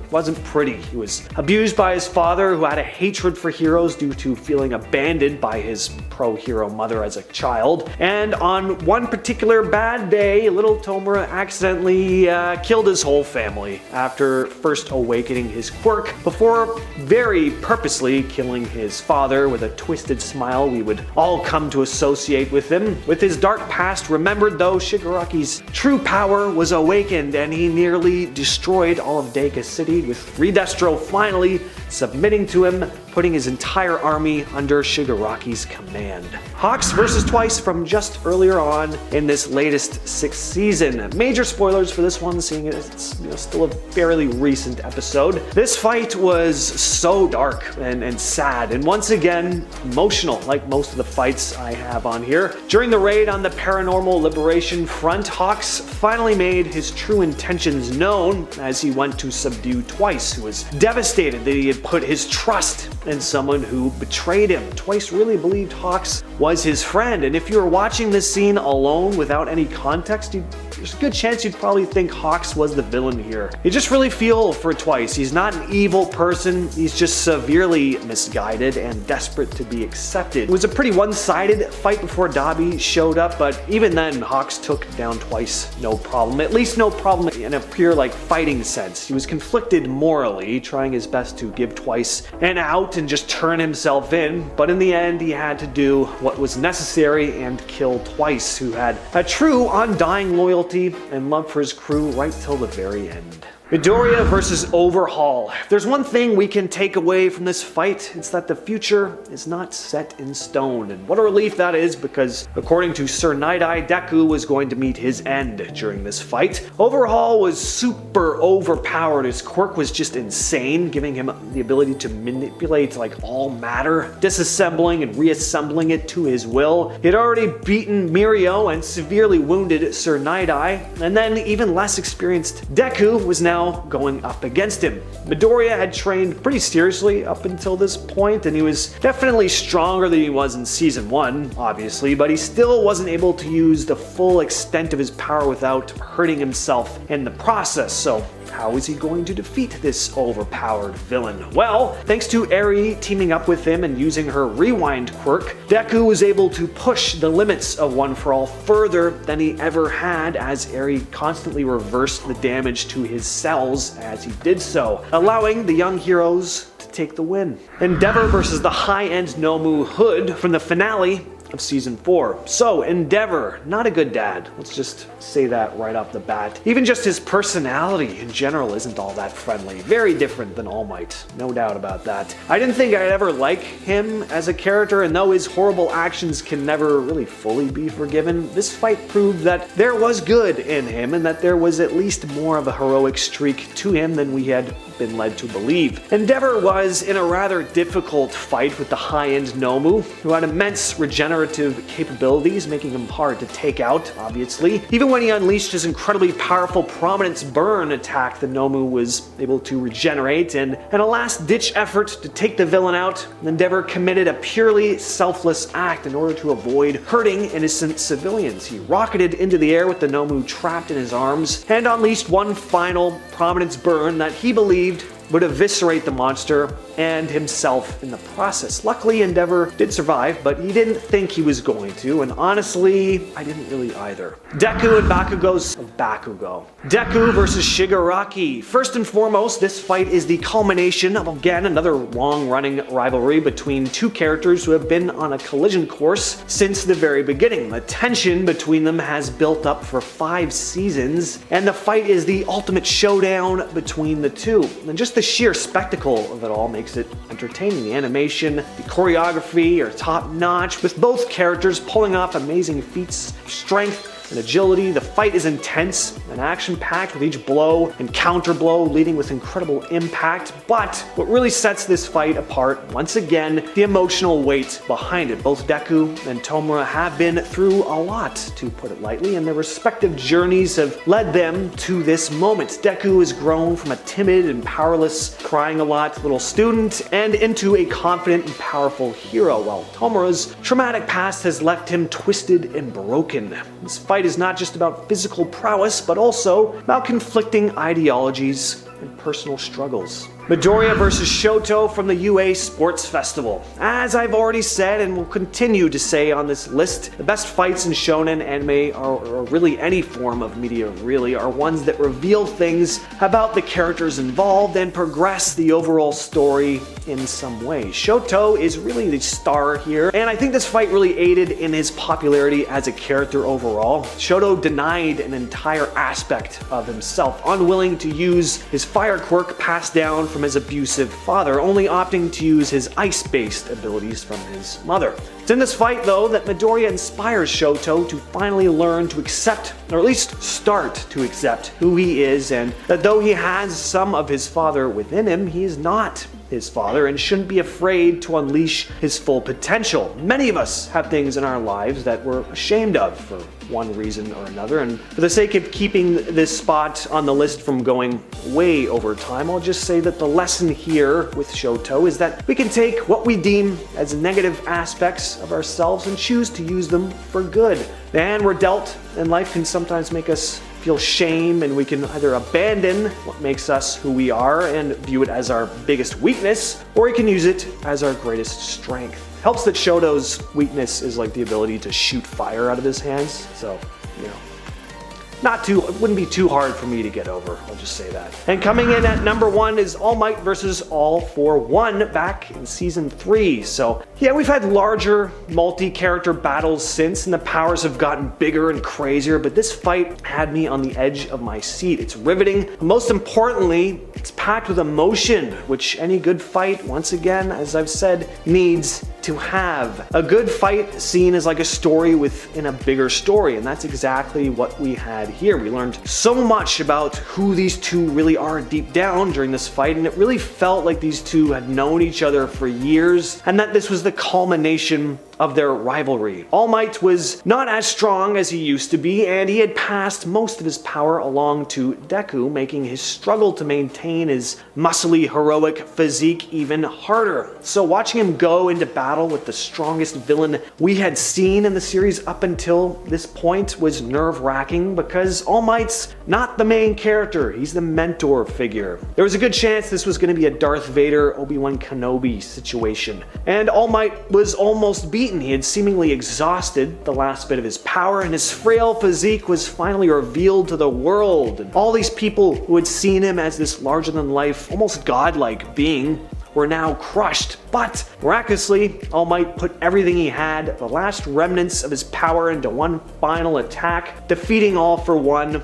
wasn't pretty. He was abused by his father, who had a hatred for heroes due to feeling abandoned by his pro-hero mother as a child. And on one particular bad day, little Tomura accidentally killed his whole family after first awakening his quirk, before very purposely killing his father with a twisted smile we would all come to associate with him. With his dark past remembered though, Shigaraki's true power was awakened and he nearly destroyed all of Deika City, with Redestro finally submitting to him, putting his entire army under Shigaraki's command. Hawks versus Twice from just earlier on in this latest 6th season. Major spoilers for this one, seeing it's still a fairly recent episode. This fight was so dark and sad, and once again emotional, like most of the fights I have on here. During the raid on the Paranormal Liberation Front, Hawks finally made his true intentions known as he went to subdue Twice, who was devastated that he had put his trust in someone who betrayed him. Twice really believed Hawks was his friend, and if you were watching this scene alone without any context, there's a good chance you'd probably think Hawks was the villain here. You just really feel for Twice. He's not an evil person, he's just severely misguided and desperate to be accepted. It was a pretty one-sided fight before Dabi showed up, but even then Hawks took down Twice no problem. At least no problem in a pure fighting sense. He was conflicted morally, trying his best to give Twice an out and just turn himself in, but in the end he had to do what was necessary and kill Twice, who had a true undying loyalty and love for his crew right till the very end. Midoriya versus Overhaul. If there's one thing we can take away from this fight, it's that the future is not set in stone. And what a relief that is, because according to Sir Night-Eye, Deku was going to meet his end during this fight. Overhaul was super overpowered. His quirk was just insane, giving him the ability to manipulate all matter, disassembling and reassembling it to his will. He had already beaten Mirio and severely wounded Sir Night-Eye, and then even less experienced Deku was now going up against him. Midoriya had trained pretty seriously up until this point, and he was definitely stronger than he was in Season 1, obviously, but he still wasn't able to use the full extent of his power without hurting himself in the process. So how is he going to defeat this overpowered villain? Well, thanks to Eri teaming up with him and using her rewind quirk, Deku was able to push the limits of One For All further than he ever had, as Eri constantly reversed the damage to his cells as he did so, allowing the young heroes to take the win. Endeavor versus the high-end Nomu Hood from the finale of Season 4. So, Endeavor, not a good dad. Let's just say that right off the bat. Even just his personality in general isn't all that friendly. Very different than All Might, no doubt about that. I didn't think I'd ever like him as a character, and though his horrible actions can never really fully be forgiven, this fight proved that there was good in him and that there was at least more of a heroic streak to him than we had been led to believe. Endeavor was in a rather difficult fight with the high-end Nomu, who had immense regenerative capabilities, making him hard to take out, obviously. Even when he unleashed his incredibly powerful Prominence Burn attack, the Nomu was able to regenerate, and in a last-ditch effort to take the villain out, Endeavor committed a purely selfless act in order to avoid hurting innocent civilians. He rocketed into the air with the Nomu trapped in his arms, and unleashed one final Prominence Burn that he believed would eviscerate the monster and himself in the process. Luckily, Endeavor did survive, but he didn't think he was going to, and honestly, I didn't really either. Deku and Bakugo's Bakugo. Deku versus Shigaraki. First and foremost, this fight is the culmination of, again, another long-running rivalry between two characters who have been on a collision course since the very beginning. The tension between them has built up for 5 seasons, and the fight is the ultimate showdown between the two. And just the sheer spectacle of it all makes it entertaining. The animation, the choreography are top-notch, with both characters pulling off amazing feats of strength and agility. The fight is intense and action-packed, with each blow and counter-blow leading with incredible impact. But what really sets this fight apart, once again, the emotional weight behind it. Both Deku and Tomura have been through a lot, to put it lightly, and their respective journeys have led them to this moment. Deku has grown from a timid and powerless, crying a lot little student and into a confident and powerful hero, while Tomura's traumatic past has left him twisted and broken. This fight is not just about physical prowess, but also about conflicting ideologies and personal struggles. Midoriya vs. Shoto from the UA Sports Festival. As I've already said and will continue to say on this list, the best fights in shonen anime, or really any form of media really, are ones that reveal things about the characters involved and progress the overall story in some way. Shoto is really the star here, and I think this fight really aided in his popularity as a character overall. Shoto denied an entire aspect of himself, unwilling to use his fire quirk passed down from his abusive father, only opting to use his ice-based abilities from his mother. It's in this fight, though, that Midoriya inspires Shoto to finally learn to accept, or at least start to accept, who he is, and that though he has some of his father within him, he is not his father and shouldn't be afraid to unleash his full potential. Many of us have things in our lives that we're ashamed of for one reason or another, and for the sake of keeping this spot on the list from going way over time, I'll just say that the lesson here with Shoto is that we can take what we deem as negative aspects of ourselves and choose to use them for good. The hand we're dealt, and life can sometimes make us feel shame, and we can either abandon what makes us who we are and view it as our biggest weakness, or we can use it as our greatest strength. Helps that Shoto's weakness is like the ability to shoot fire out of his hands, so, you know, it wouldn't be too hard for me to get over, I'll just say that. And coming in at number 1 is All Might vs. All for One back in Season 3. So yeah, we've had larger multi-character battles since, and the powers have gotten bigger and crazier, but this fight had me on the edge of my seat. It's riveting, but most importantly, it's packed with emotion, which any good fight, once again, as I've said, needs to have. A good fight scene is like a story within a bigger story, and that's exactly what we had here. We learned so much about who these two really are deep down during this fight, and it really felt like these two had known each other for years, and that this was the culmination of their rivalry. All Might was not as strong as he used to be, and he had passed most of his power along to Deku, making his struggle to maintain his muscly, heroic physique even harder. So watching him go into battle with the strongest villain we had seen in the series up until this point was nerve-wracking, because All Might's not the main character, he's the mentor figure. There was a good chance this was going to be a Darth Vader, Obi-Wan Kenobi situation, and All Might was almost beaten. He had seemingly exhausted the last bit of his power, and his frail physique was finally revealed to the world. And all these people who had seen him as this larger-than-life, almost godlike being were now crushed. But miraculously, All Might put everything he had, the last remnants of his power, into one final attack, defeating All for one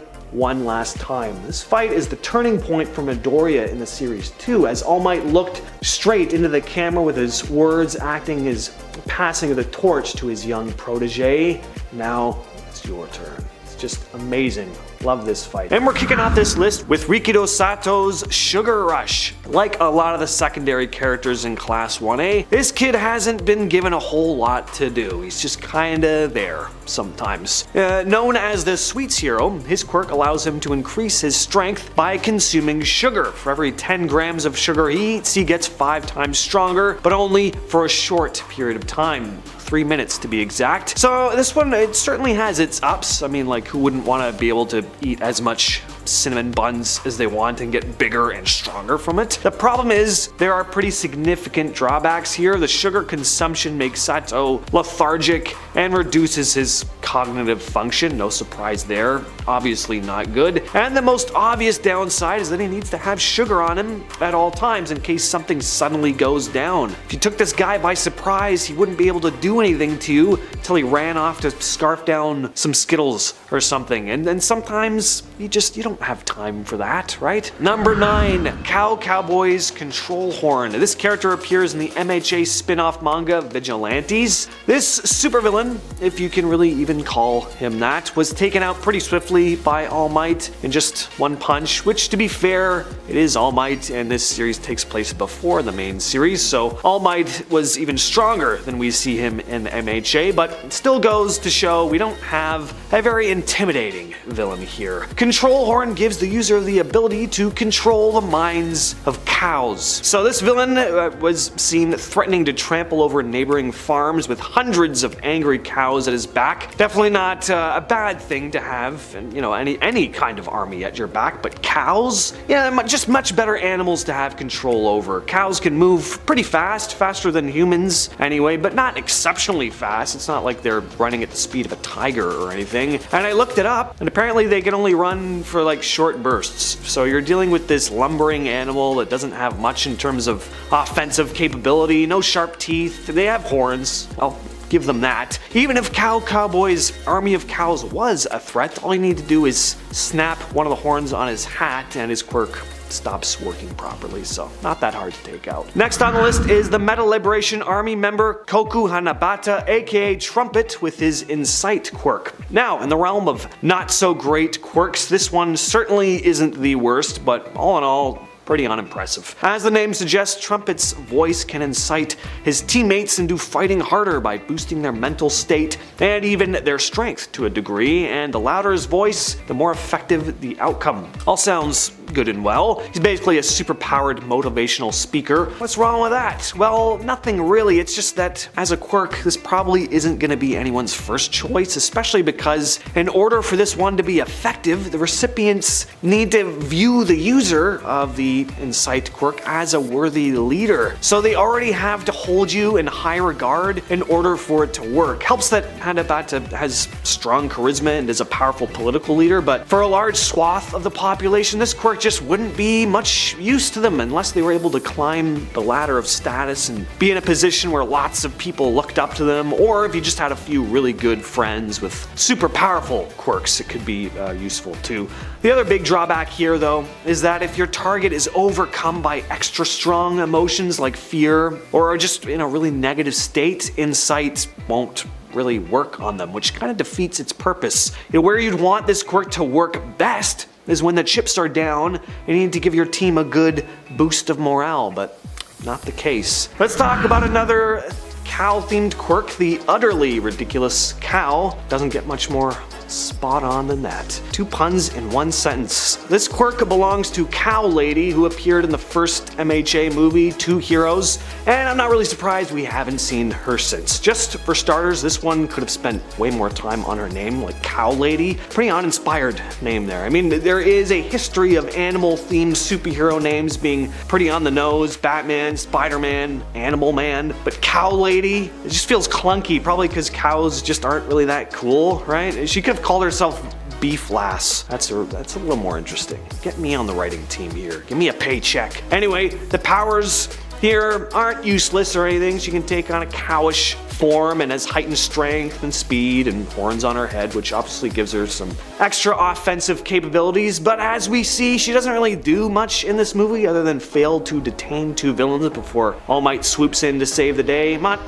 last time. This fight is the turning point for Midoriya in the series too, as All Might looked straight into the camera with his words acting as passing of the torch to his young protege. Now it's your turn. It's just amazing. Love this fight. And we're kicking off this list with Rikido Sato's Sugar Rush. Like a lot of the secondary characters in Class 1A, this kid hasn't been given a whole lot to do. He's just kinda there sometimes. Known as the Sweets Hero, his quirk allows him to increase his strength by consuming sugar. For every 10 grams of sugar he eats, he gets 5 times stronger, but only for a short period of time. 3 minutes to be exact. So this one, it certainly has its ups. I mean, like, who wouldn't want to be able to eat as much cinnamon buns as they want and get bigger and stronger from it? The problem is there are pretty significant drawbacks here. The sugar consumption makes Sato lethargic and reduces his cognitive function. No surprise there. Obviously not good. And the most obvious downside is that he needs to have sugar on him at all times in case something suddenly goes down. If you took this guy by surprise, he wouldn't be able to do anything to you until he ran off to scarf down some Skittles or something. And then sometimes you don't have time for that, right? Number 9, Cowboy's Control Horn. This character appears in the MHA spin-off manga Vigilantes. This supervillain, if you can really even call him that, was taken out pretty swiftly by All Might in just one punch, which, to be fair, it is All Might, and this series takes place before the main series, so All Might was even stronger than we see him in MHA, but it still goes to show we don't have a very intimidating villain here. Control Horn gives the user the ability to control the minds of cows. So this villain was seen threatening to trample over neighboring farms with hundreds of angry cows at his back. Definitely not a bad thing to have, and any kind of army at your back, but cows? Yeah, just much better animals to have control over. Cows can move pretty fast, faster than humans anyway, but not exceptionally fast. It's not like they're running at the speed of a tiger or anything. And I looked it up, and apparently they can only run for like short bursts. So you're dealing with this lumbering animal that doesn't have much in terms of offensive capability, no sharp teeth. They have horns. I'll give them that. Even if Cowboy's army of cows was a threat, all you need to do is snap one of the horns on his hat and his quirk stops working properly, so not that hard to take out. Next on the list is the Meta Liberation Army member Koku Hanabata, aka Trumpet, with his Incite quirk. Now, in the realm of not so great quirks, this one certainly isn't the worst, but all in all, pretty unimpressive. As the name suggests, Trumpet's voice can incite his teammates into fighting harder by boosting their mental state and even their strength to a degree, and the louder his voice, the more effective the outcome. All sounds good and well. He's basically a super-powered motivational speaker. What's wrong with that? Well, nothing really. It's just that as a quirk, this probably isn't going to be anyone's first choice, especially because in order for this one to be effective, the recipients need to view the user of the Incite quirk as a worthy leader. So they already have to hold you in high regard in order for it to work. Helps that Hanabata has strong charisma and is a powerful political leader, but for a large swath of the population, this quirk just wouldn't be much use to them unless they were able to climb the ladder of status and be in a position where lots of people looked up to them, or if you just had a few really good friends with super powerful quirks, it could be useful too. The other big drawback here, though, is that if your target is overcome by extra strong emotions like fear, or are just in a really negative state, Incite won't really work on them, which kind of defeats its purpose. Where you'd want this quirk to work best is when the chips are down and you need to give your team a good boost of morale, but not the case. Let's talk about another cow-themed quirk, the Utterly Ridiculous Cow. Doesn't get much more spot on than that. 2 puns in 1 sentence. This quirk belongs to Cow Lady, who appeared in the first MHA movie, Two Heroes, and I'm not really surprised we haven't seen her since. Just for starters, this one could have spent way more time on her name, like Cow Lady. Pretty uninspired name there. I mean, there is a history of animal-themed superhero names being pretty on the nose. Batman, Spider-Man, Animal Man, but Cow Lady, it just feels clunky, probably because cows just aren't really that cool, right? She could have called herself Beef Lass. That's a little more interesting. Get me on the writing team here. Give me a paycheck. Anyway, the powers here aren't useless or anything. She can take on a cowish form and has heightened strength and speed and horns on her head, which obviously gives her some extra offensive capabilities. But as we see, she doesn't really do much in this movie other than fail to detain 2 villains before All Might swoops in to save the day. Not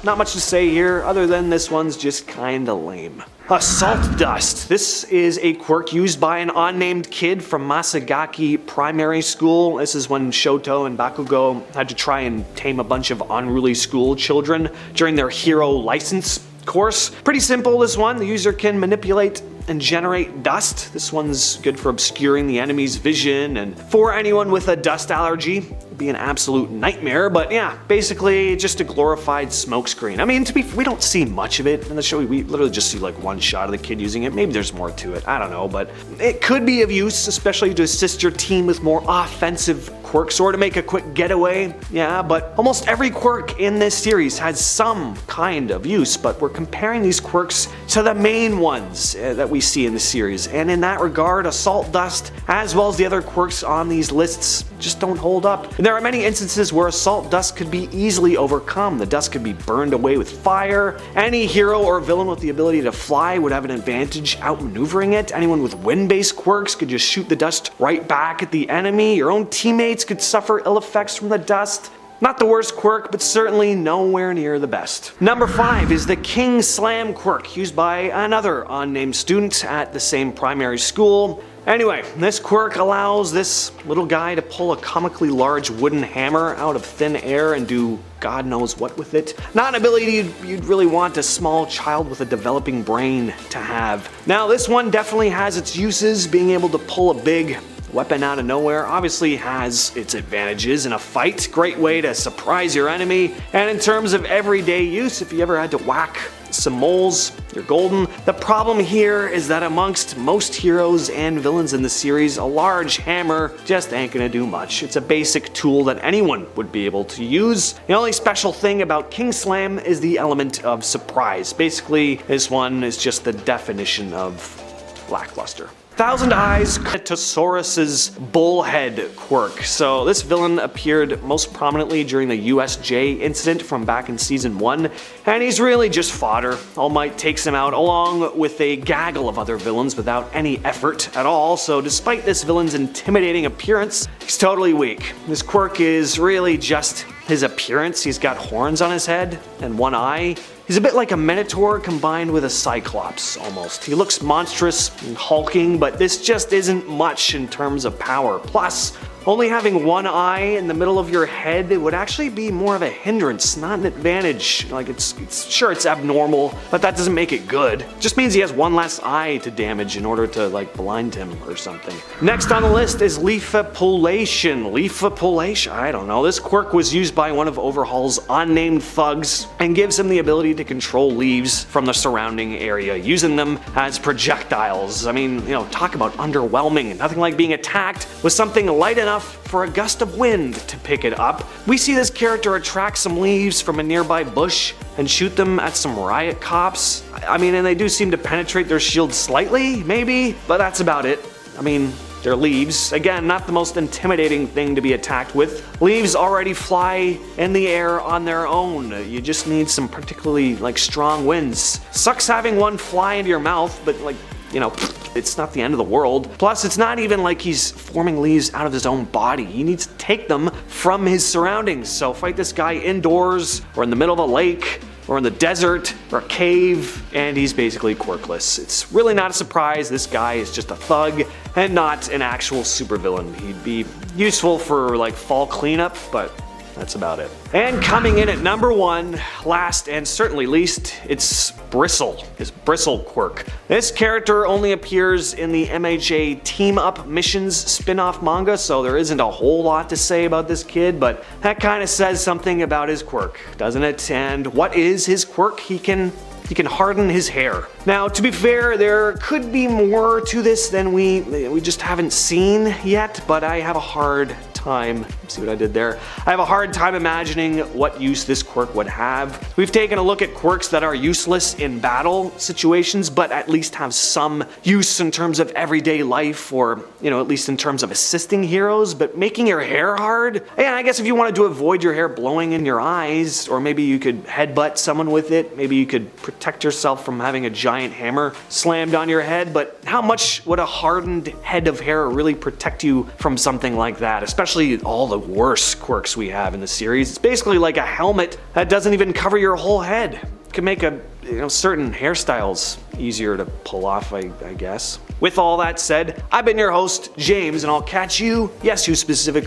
much to say here other than this one's just kinda lame. Assault Dust. This is a quirk used by an unnamed kid from Masagaki Primary School. This is when Shoto and Bakugo had to try and tame a bunch of unruly school children during their hero license course. Pretty simple, this one. The user can manipulate and generate dust. This one's good for obscuring the enemy's vision, and for anyone with a dust allergy, it'd be an absolute nightmare. But yeah, basically just a glorified smokescreen. I mean, we don't see much of it in the show. We literally just see like 1 shot of the kid using it. Maybe there's more to it, I don't know, but it could be of use, especially to assist your team with more offensive quirks or to make a quick getaway. Yeah, but almost every quirk in this series has some kind of use, but we're comparing these quirks to the main ones that we see in the series, and in that regard, Assault Dust, as well as the other quirks on these lists, just don't hold up. And there are many instances where Assault Dust could be easily overcome. The dust could be burned away with fire. Any hero or villain with the ability to fly would have an advantage outmaneuvering it. Anyone with wind-based quirks could just shoot the dust right back at the enemy. Your own teammates could suffer ill effects from the dust. Not the worst quirk, but certainly nowhere near the best. Number 5 is the King Slam quirk, used by another unnamed student at the same primary school. Anyway, this quirk allows this little guy to pull a comically large wooden hammer out of thin air and do God knows what with it. Not an ability you'd really want a small child with a developing brain to have. Now, this one definitely has its uses. Being able to pull a big weapon out of nowhere obviously has its advantages in a fight. Great way to surprise your enemy. And in terms of everyday use, if you ever had to whack some moles, you're golden. The problem here is that amongst most heroes and villains in the series, a large hammer just ain't gonna do much. It's a basic tool that anyone would be able to use. The only special thing about King Slam is the element of surprise. Basically, this one is just the definition of lackluster. Thousand Eyes Ketosaurus's Bullhead quirk. So this villain appeared most prominently during the USJ incident from back in season 1, and he's really just fodder. All Might takes him out along with a gaggle of other villains without any effort at all, so despite this villain's intimidating appearance, he's totally weak. This quirk is really just his appearance. He's got horns on his head and one eye. He's a bit like a minotaur combined with a cyclops, almost. He looks monstrous and hulking, but this just isn't much in terms of power. Plus, only having one eye in the middle of your head, it would actually be more of a hindrance, not an advantage. Like, sure, it's abnormal, but that doesn't make it good. It just means he has one less eye to damage in order to, like, blind him or something. Next on the list is Leafapulation. Leafapulation? I don't know. This quirk was used by one of Overhaul's unnamed thugs and gives him the ability to control leaves from the surrounding area, using them as projectiles. I mean, you know, talk about underwhelming. Nothing like being attacked with something light enough for a gust of wind to pick it up. We see this character attract some leaves from a nearby bush and shoot them at some riot cops. I mean, and they do seem to penetrate their shield slightly, maybe, but that's about it. I mean, they're leaves. Again, not the most intimidating thing to be attacked with. Leaves already fly in the air on their own. You just need some particularly, like, strong winds. Sucks having one fly into your mouth, but, like, you know, it's not the end of the world. Plus, it's not even like he's forming leaves out of his own body. He needs to take them from his surroundings. So fight this guy indoors, or in the middle of a lake, or in the desert, or a cave, and he's basically quirkless. It's really not a surprise. This guy is just a thug and not an actual supervillain. He'd be useful for, like, fall cleanup, but that's about it. And coming in at number 1, last and certainly least, it's Bristle, his Bristle quirk. This character only appears in the MHA Team Up Missions spin-off manga, so there isn't a whole lot to say about this kid, but that kind of says something about his quirk, doesn't it? And what is his quirk? He can harden his hair. Now, to be fair, there could be more to this than we just haven't seen yet, but I have a hard time, see what I did there? I have a hard time imagining what use this quirk would have. We've taken a look at quirks that are useless in battle situations, but at least have some use in terms of everyday life, or, you know, at least in terms of assisting heroes. But making your hair hard? Yeah, I guess if you wanted to avoid your hair blowing in your eyes, or maybe you could headbutt someone with it, maybe you could protect yourself from having a giant hammer slammed on your head, but how much would a hardened head of hair really protect you from something like that? Especially all the worst quirks we have in the series. It's basically like a helmet that doesn't even cover your whole head. It can make certain hairstyles easier to pull off, I guess. With all that said, I've been your host, James, and I'll catch you, yes, you specifically,